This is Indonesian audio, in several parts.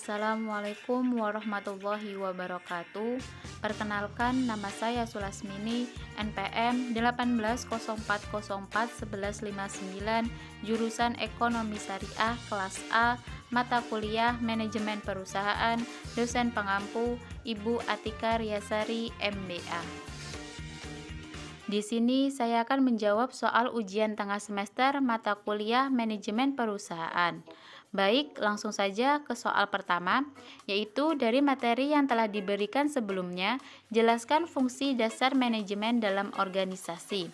Assalamualaikum warahmatullahi wabarakatuh. Perkenalkan, nama saya Sulasmini, NPM 1804041159, jurusan Ekonomi Syariah kelas A, mata kuliah Manajemen Perusahaan, dosen pengampu Ibu Atika Riasari, MBA. Di sini saya akan menjawab soal ujian tengah semester mata kuliah Manajemen Perusahaan. Baik, langsung saja ke soal pertama, yaitu dari materi yang telah diberikan sebelumnya, jelaskan fungsi dasar manajemen dalam organisasi.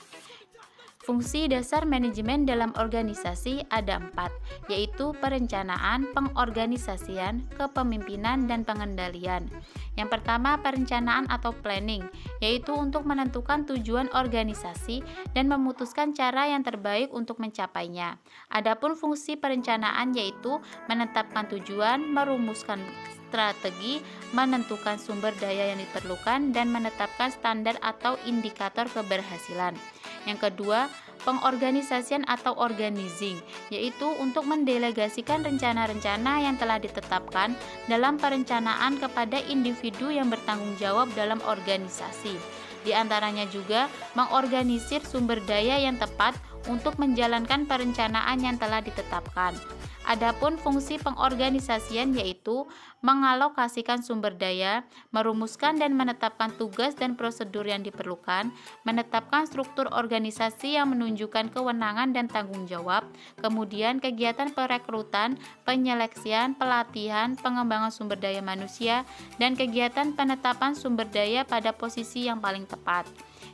Fungsi dasar manajemen dalam organisasi ada 4, yaitu perencanaan, pengorganisasian, kepemimpinan, dan pengendalian. Yang pertama, perencanaan atau planning, yaitu untuk menentukan tujuan organisasi dan memutuskan cara yang terbaik untuk mencapainya. Adapun fungsi perencanaan yaitu menetapkan tujuan, merumuskan strategi, menentukan sumber daya yang diperlukan, dan menetapkan standar atau indikator keberhasilan. Yang kedua, pengorganisasian atau organizing, yaitu untuk mendelegasikan rencana-rencana yang telah ditetapkan dalam perencanaan kepada individu yang bertanggung jawab dalam organisasi. Di antaranya juga mengorganisir sumber daya yang tepat untuk menjalankan perencanaan yang telah ditetapkan. Adapun fungsi pengorganisasian yaitu mengalokasikan sumber daya, merumuskan dan menetapkan tugas dan prosedur yang diperlukan, menetapkan struktur organisasi yang menunjukkan kewenangan dan tanggung jawab, kemudian kegiatan perekrutan, penyeleksian, pelatihan, pengembangan sumber daya manusia, dan kegiatan penetapan sumber daya pada posisi yang paling tepat.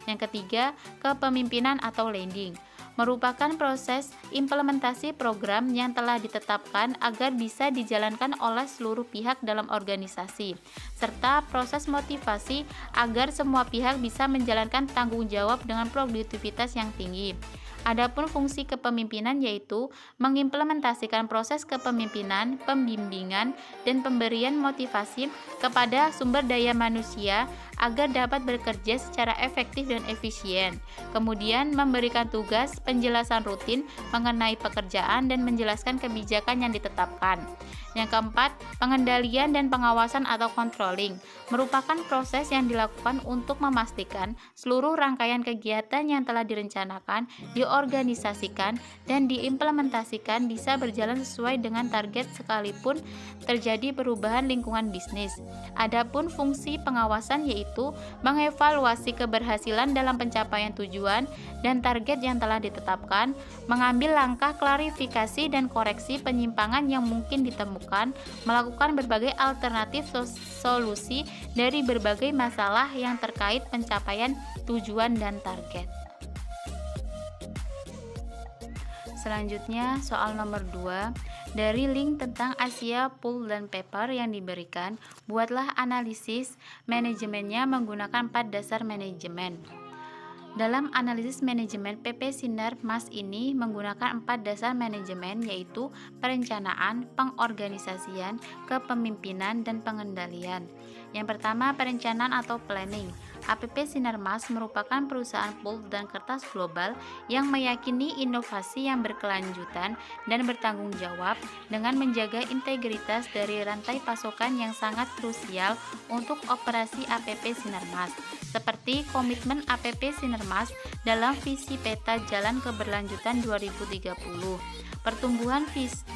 Yang ketiga, kepemimpinan atau leading, merupakan proses implementasi program yang telah ditetapkan agar bisa dijalankan oleh seluruh pihak dalam organisasi, serta proses motivasi agar semua pihak bisa menjalankan tanggung jawab dengan produktivitas yang tinggi. Adapun fungsi kepemimpinan yaitu mengimplementasikan proses kepemimpinan, pembimbingan, dan pemberian motivasi kepada sumber daya manusia agar dapat bekerja secara efektif dan efisien. Kemudian memberikan tugas, penjelasan rutin mengenai pekerjaan dan menjelaskan kebijakan yang ditetapkan. Yang keempat, pengendalian dan pengawasan atau controlling, merupakan proses yang dilakukan untuk memastikan seluruh rangkaian kegiatan yang telah direncanakan, diorganisasikan, dan diimplementasikan bisa berjalan sesuai dengan target sekalipun terjadi perubahan lingkungan bisnis. Adapun fungsi pengawasan yaitu mengevaluasi keberhasilan dalam pencapaian tujuan dan target yang telah ditetapkan, mengambil langkah klarifikasi dan koreksi penyimpangan yang mungkin ditemukan, melakukan berbagai alternatif solusi dari berbagai masalah yang terkait pencapaian tujuan dan target. Selanjutnya, soal nomor 2. Dari link tentang Asia Pulp dan Paper yang diberikan, buatlah analisis manajemennya menggunakan 4 dasar manajemen. Dalam analisis manajemen, PP Sinar Mas ini menggunakan 4 dasar manajemen yaitu perencanaan, pengorganisasian, kepemimpinan, dan pengendalian. Yang pertama, perencanaan atau planning. APP Sinarmas merupakan perusahaan pulp dan kertas global yang meyakini inovasi yang berkelanjutan dan bertanggung jawab dengan menjaga integritas dari rantai pasokan yang sangat krusial untuk operasi APP Sinarmas, seperti komitmen APP Sinarmas dalam visi peta jalan keberlanjutan 2030. Pertumbuhan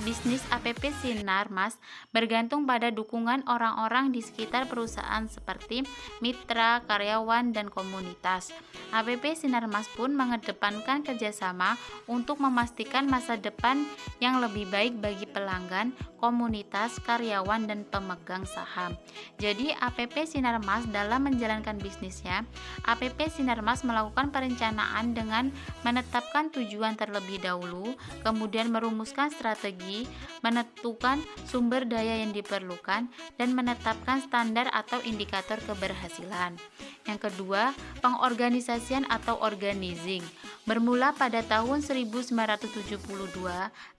bisnis APP Sinarmas bergantung pada dukungan orang-orang di sekitar perusahaan seperti mitra, karyawan, dan komunitas. APP Sinarmas pun mengedepankan kerjasama untuk memastikan masa depan yang lebih baik bagi pelanggan, komunitas, karyawan, dan pemegang saham. Jadi APP Sinarmas dalam menjalankan bisnisnya, APP Sinarmas melakukan perencanaan dengan menetapkan tujuan terlebih dahulu, kemudian merumuskan strategi, menentukan sumber daya yang diperlukan, dan menetapkan standar atau indikator keberhasilan. Yang kedua, pengorganisasian atau organizing. Bermula pada tahun 1972,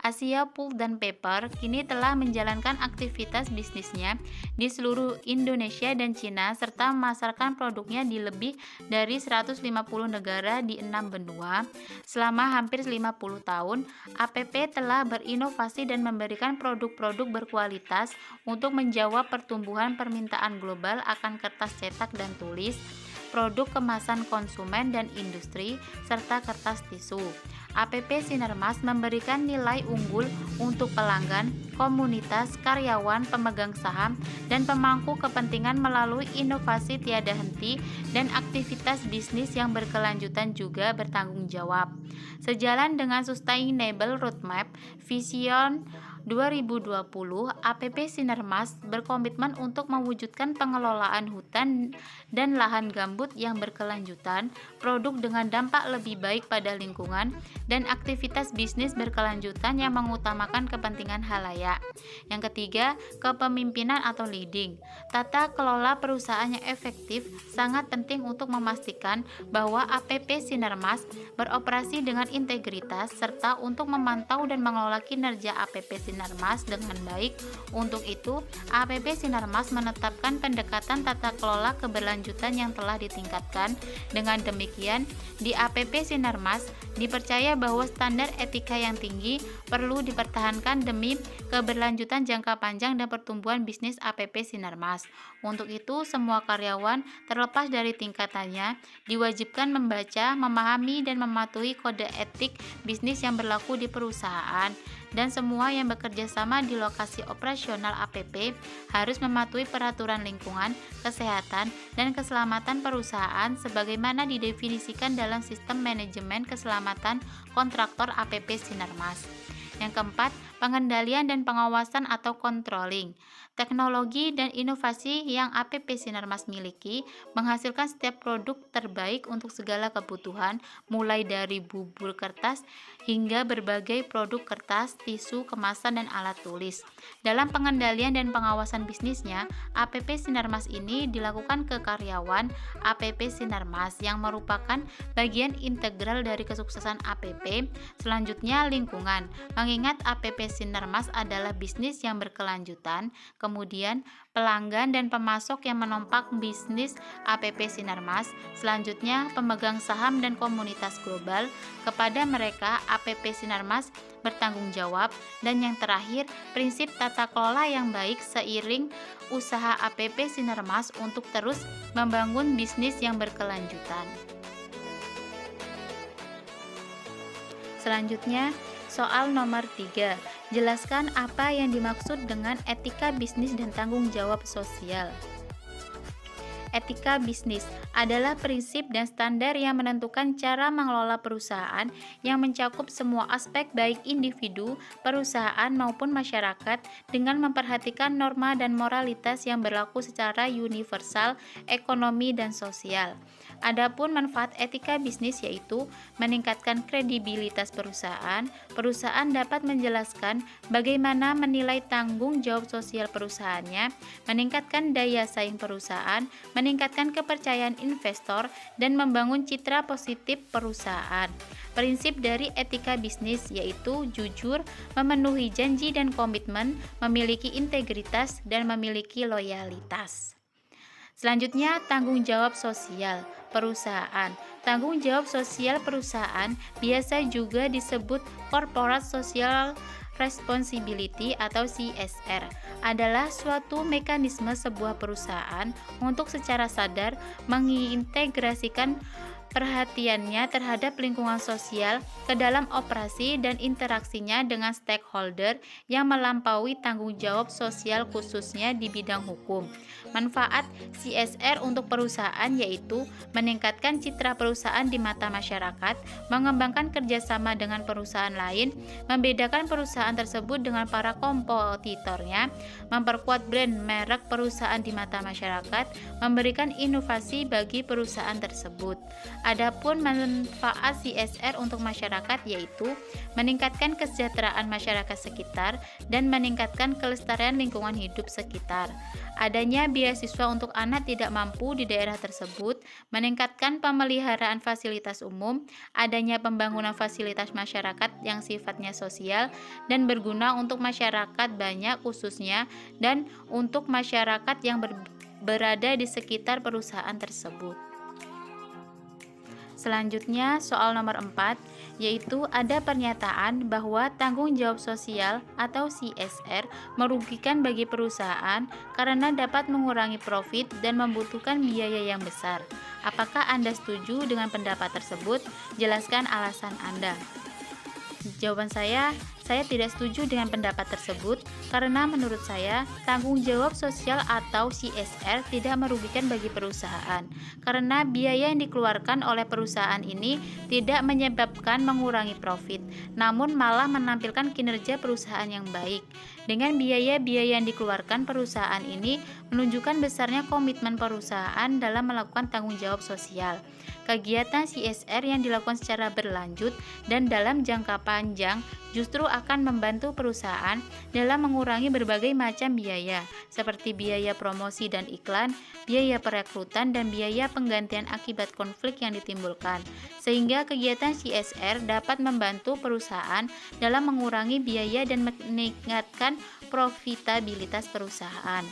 Asia Pulp dan Paper kini telah menjalankan aktivitas bisnisnya di seluruh Indonesia dan Cina serta memasarkan produknya di lebih dari 150 negara di 6 benua. Selama hampir 50 tahun, APP telah berinovasi dan memberikan produk-produk berkualitas untuk menjawab pertumbuhan permintaan global akan kertas cetak dan tulis, produk kemasan konsumen dan industri, serta kertas tisu. APP Sinarmas memberikan nilai unggul untuk pelanggan, komunitas, karyawan, pemegang saham, dan pemangku kepentingan melalui inovasi tiada henti dan aktivitas bisnis yang berkelanjutan juga bertanggung jawab. Sejalan dengan Sustainable Roadmap Vision 2020, APP Sinarmas berkomitmen untuk mewujudkan pengelolaan hutan dan lahan gambut yang berkelanjutan, produk dengan dampak lebih baik pada lingkungan, dan aktivitas bisnis berkelanjutan yang mengutamakan kepentingan halayak. Yang ketiga, kepemimpinan atau leading. Tata kelola perusahaan yang efektif sangat penting untuk memastikan bahwa APP Sinarmas beroperasi dengan integritas serta untuk memantau dan mengelola kinerja APP Sinarmas dengan baik. Untuk itu, APP Sinarmas menetapkan pendekatan tata kelola keberlanjutan yang telah ditingkatkan. Dengan demikian, di APP Sinarmas dipercaya bahwa standar etika yang tinggi perlu dipertahankan demi keberlanjutan jangka panjang dan pertumbuhan bisnis APP Sinarmas. Untuk itu, semua karyawan, terlepas dari tingkatannya, diwajibkan membaca, memahami, dan mematuhi kode etik bisnis yang berlaku di perusahaan, dan semua yang bekerja sama di lokasi operasional APP harus mematuhi peraturan lingkungan, kesehatan, dan keselamatan perusahaan sebagaimana didefinisikan dalam sistem manajemen keselamatan kontraktor APP Sinarmas. Yang keempat, pengendalian dan pengawasan atau controlling. Teknologi dan inovasi yang APP Sinarmas miliki menghasilkan setiap produk terbaik untuk segala kebutuhan, mulai dari bubur kertas hingga berbagai produk kertas, tisu, kemasan, dan alat tulis. Dalam pengendalian dan pengawasan bisnisnya, APP Sinarmas ini dilakukan ke karyawan APP Sinarmas yang merupakan bagian integral dari kesuksesan APP. Selanjutnya, lingkungan. Mengingat APP Sinarmas adalah bisnis yang berkelanjutan, kemudian pelanggan dan pemasok yang menompak bisnis APP Sinarmas, selanjutnya pemegang saham dan komunitas global. Kepada mereka, APP Sinarmas bertanggung jawab, dan yang terakhir, prinsip tata kelola yang baik seiring usaha APP Sinarmas untuk terus membangun bisnis yang berkelanjutan. Selanjutnya, soal nomor 3. Jelaskan apa yang dimaksud dengan etika bisnis dan tanggung jawab sosial. Etika bisnis adalah prinsip dan standar yang menentukan cara mengelola perusahaan yang mencakup semua aspek baik individu, perusahaan maupun masyarakat dengan memperhatikan norma dan moralitas yang berlaku secara universal, ekonomi dan sosial. Adapun manfaat etika bisnis yaitu meningkatkan kredibilitas perusahaan. Perusahaan dapat menjelaskan bagaimana menilai tanggung jawab sosial perusahaannya, meningkatkan daya saing perusahaan, meningkatkan kepercayaan investor, dan membangun citra positif perusahaan. Prinsip dari etika bisnis yaitu jujur, memenuhi janji dan komitmen, memiliki integritas, dan memiliki loyalitas. Selanjutnya, tanggung jawab sosial perusahaan. Tanggung jawab sosial perusahaan biasa juga disebut Corporate Social Responsibility atau CSR, adalah suatu mekanisme sebuah perusahaan untuk secara sadar mengintegrasikan perhatiannya terhadap lingkungan sosial ke dalam operasi dan interaksinya dengan stakeholder yang melampaui tanggung jawab sosial khususnya di bidang hukum. Manfaat CSR untuk perusahaan yaitu meningkatkan citra perusahaan di mata masyarakat, mengembangkan kerjasama dengan perusahaan lain, membedakan perusahaan tersebut dengan para kompetitornya, memperkuat brand merek perusahaan di mata masyarakat, memberikan inovasi bagi perusahaan tersebut. Adapun manfaat CSR untuk masyarakat yaitu meningkatkan kesejahteraan masyarakat sekitar dan meningkatkan kelestarian lingkungan hidup sekitar. Adanya beasiswa untuk anak tidak mampu di daerah tersebut, meningkatkan pemeliharaan fasilitas umum, adanya pembangunan fasilitas masyarakat yang sifatnya sosial dan berguna untuk masyarakat banyak khususnya dan untuk masyarakat yang berada di sekitar perusahaan tersebut. Selanjutnya, soal nomor 4, yaitu ada pernyataan bahwa tanggung jawab sosial atau CSR merugikan bagi perusahaan karena dapat mengurangi profit dan membutuhkan biaya yang besar. Apakah Anda setuju dengan pendapat tersebut? Jelaskan alasan Anda. Jawaban saya tidak setuju dengan pendapat tersebut karena menurut saya tanggung jawab sosial atau CSR tidak merugikan bagi perusahaan karena biaya yang dikeluarkan oleh perusahaan ini tidak menyebabkan mengurangi profit, namun malah menampilkan kinerja perusahaan yang baik. Dengan biaya-biaya yang dikeluarkan perusahaan ini menunjukkan besarnya komitmen perusahaan dalam melakukan tanggung jawab sosial. Kegiatan CSR yang dilakukan secara berlanjut dan dalam jangka panjang justru akan membantu perusahaan dalam mengurangi berbagai macam biaya, seperti biaya promosi dan iklan, biaya perekrutan, dan biaya penggantian akibat konflik yang ditimbulkan. Sehingga kegiatan CSR dapat membantu perusahaan dalam mengurangi biaya dan meningkatkan profitabilitas perusahaan.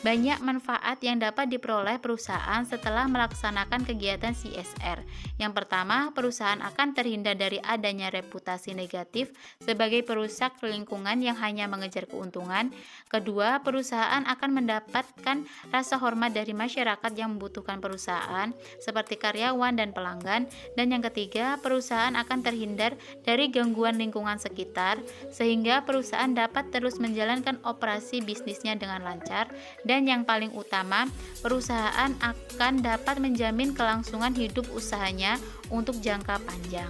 Banyak manfaat yang dapat diperoleh perusahaan setelah melaksanakan kegiatan CSR. Yang pertama, perusahaan akan terhindar dari adanya reputasi negatif sebagai perusak lingkungan yang hanya mengejar keuntungan. Kedua, perusahaan akan mendapatkan rasa hormat dari masyarakat yang membutuhkan perusahaan, seperti karyawan dan pelanggan. Dan yang ketiga, perusahaan akan terhindar dari gangguan lingkungan sekitar, sehingga perusahaan dapat terus menjalankan operasi bisnisnya dengan lancar. Dan yang paling utama, perusahaan akan dapat menjamin kelangsungan hidup usahanya untuk jangka panjang.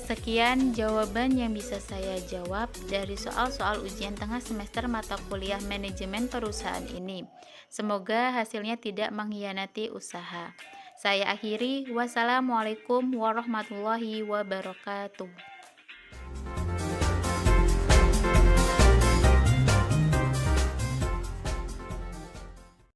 Sekian jawaban yang bisa saya jawab dari soal-soal ujian tengah semester mata kuliah manajemen perusahaan ini. Semoga hasilnya tidak mengkhianati usaha. Saya akhiri, wassalamualaikum warahmatullahi wabarakatuh.